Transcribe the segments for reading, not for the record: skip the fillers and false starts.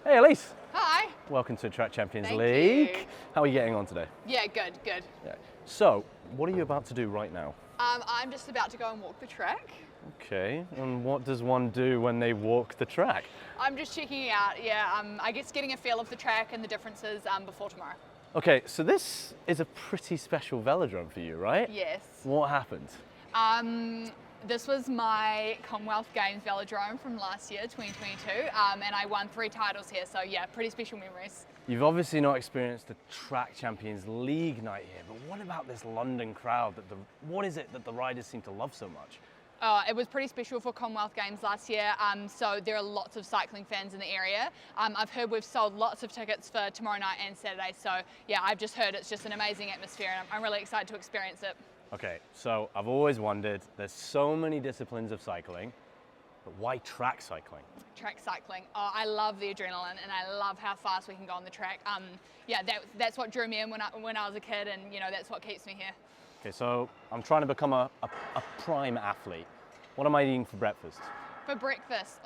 Hey Ellesse, Hi. welcome to Track Champions Thank League. you. How are you getting on today? Yeah, good. Yeah. So, what are you about to do right now? I'm just about to go and walk the track. Okay, and what does one do when they walk the track? I'm just checking it out, I guess getting a feel of the track and the differences before tomorrow. Okay, so this is a pretty special velodrome for you, right? Yes. What happened? This was my Commonwealth Games velodrome from last year, 2022, and I won 3 titles here, so yeah, pretty special memories. You've obviously not experienced the Track Champions League night here, but what about this London crowd? What is it that the riders seem to love so much? It was pretty special for Commonwealth Games last year, so there are lots of cycling fans in the area. I've heard we've sold lots of tickets for tomorrow night and Saturday, so yeah, I've just heard it's just an amazing atmosphere and I'm really excited to experience it. Okay, so I've always wondered, there's so many disciplines of cycling, but why track cycling? Track cycling. Oh, I love the adrenaline and I love how fast we can go on the track. Yeah, that's what drew me in when I was a kid, and you know, that's what keeps me here. Okay, so I'm trying to become a prime athlete. What am I eating for breakfast? For breakfast,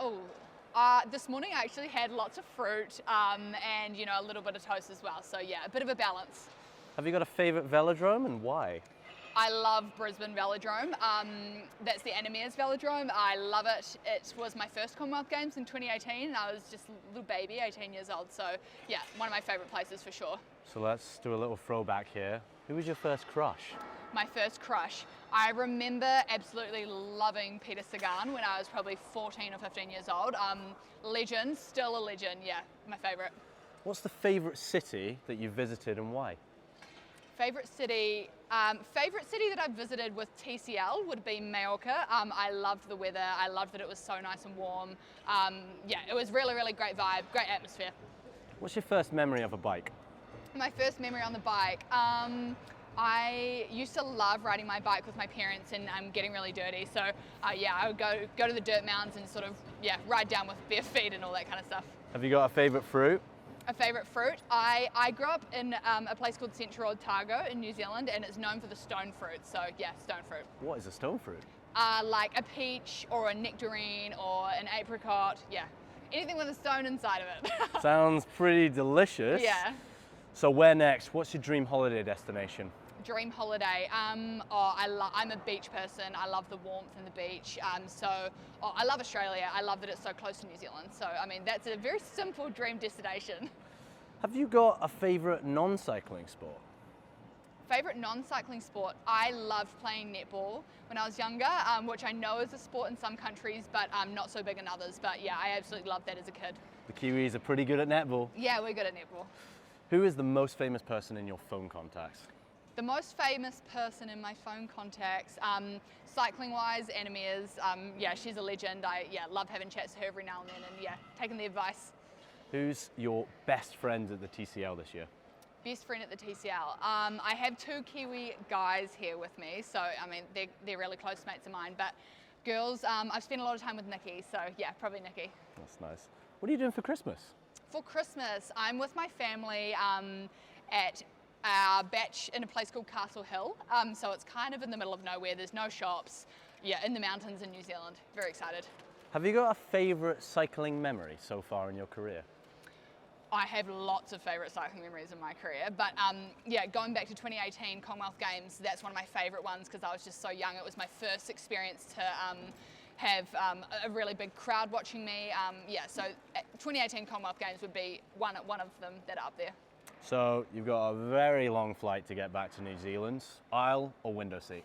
this morning I actually had lots of fruit and you know, a little bit of toast as well. So yeah, a bit of a balance. Have you got a favorite velodrome and why? I love Brisbane Velodrome. That's the Ellesse Velodrome. I love it. It was my first Commonwealth Games in 2018 and I was just a little baby, 18 years old. So yeah, one of my favorite places for sure. So let's do a little throwback here. Who was your first crush? My first crush. I remember absolutely loving Peter Sagan when I was probably 14 or 15 years old. Legend, still a legend, yeah, my favorite. What's the favorite city that you visited and why? Favorite city that I've visited with TCL would be Majorca. I loved the weather. I loved that it was so nice and warm. Yeah, it was really, really great vibe, great atmosphere. What's your first memory of a bike? My first memory on the bike. I used to love riding my bike with my parents and getting really dirty. So yeah, I would go to the dirt mounds and sort of, yeah, ride down with bare feet and all that kind of stuff. Have you got a favorite fruit? A favorite fruit? I grew up in a place called Central Otago in New Zealand, and it's known for the stone fruit. So yeah, stone fruit. What is a stone fruit? Like a peach or a nectarine or an apricot. Yeah, anything with a stone inside of it. Sounds pretty delicious. Yeah. So where next? What's your dream holiday destination? Dream holiday. I'm a beach person. I love the warmth and the beach. I love Australia. I love that it's so close to New Zealand. So I mean, that's a very simple dream destination. Have you got a favorite non-cycling sport? Favorite non-cycling sport? I loved playing netball when I was younger, which I know is a sport in some countries, but not so big in others. But yeah, I absolutely loved that as a kid. The Kiwis are pretty good at netball. Yeah, we're good at netball. Who is the most famous person in your phone contacts? The most famous person in my phone contacts, cycling-wise, Ellesse. Yeah, she's a legend. I love having chats to her every now and then, and yeah, taking the advice. Who's your best friend at the TCL this year? Best friend at the TCL. I have 2 Kiwi guys here with me, so I mean they're really close mates of mine. But girls, I've spent a lot of time with Nikki, so yeah, probably Nikki. That's nice. What are you doing for Christmas? For Christmas, I'm with my family at our batch in a place called Castle Hill. So it's kind of in the middle of nowhere. There's no shops. Yeah, in the mountains in New Zealand. Very excited. Have you got a favourite cycling memory so far in your career? I have lots of favourite cycling memories in my career, but yeah, going back to 2018 Commonwealth Games, that's one of my favourite ones because I was just so young. It was my first experience to have a really big crowd watching me. Yeah, so 2018 Commonwealth Games would be one of them that are up there. So you've got a very long flight to get back to New Zealand. Aisle or window seat?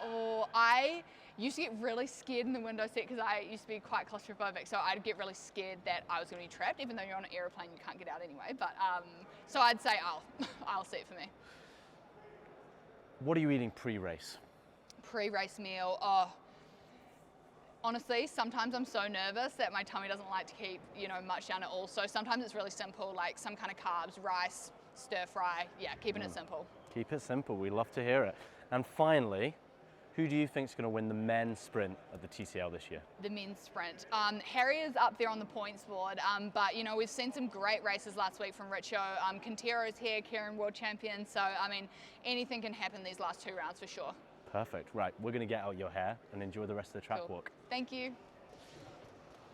Oh, I used to get really scared in the window seat because I used to be quite claustrophobic. So I'd get really scared that I was going to be trapped, even though you're on an aeroplane, you can't get out anyway. But so I'd say aisle seat for me. What are you eating pre-race? Pre-race meal. Oh, honestly, sometimes I'm so nervous that my tummy doesn't like to keep, you know, much down at all. So sometimes it's really simple, like some kind of carbs, rice, stir fry. Yeah, keeping it simple. Keep it simple. We love to hear it. And finally, who do you think is going to win the men's sprint at the TCL this year? The men's sprint. Harry is up there on the points board, but you know, we've seen some great races last week from Richo. Quintero's here, Kieran world champion. So I mean, anything can happen these last 2 rounds for sure. Perfect. Right, we're going to get out your hair and enjoy the rest of the track walk. Thank you.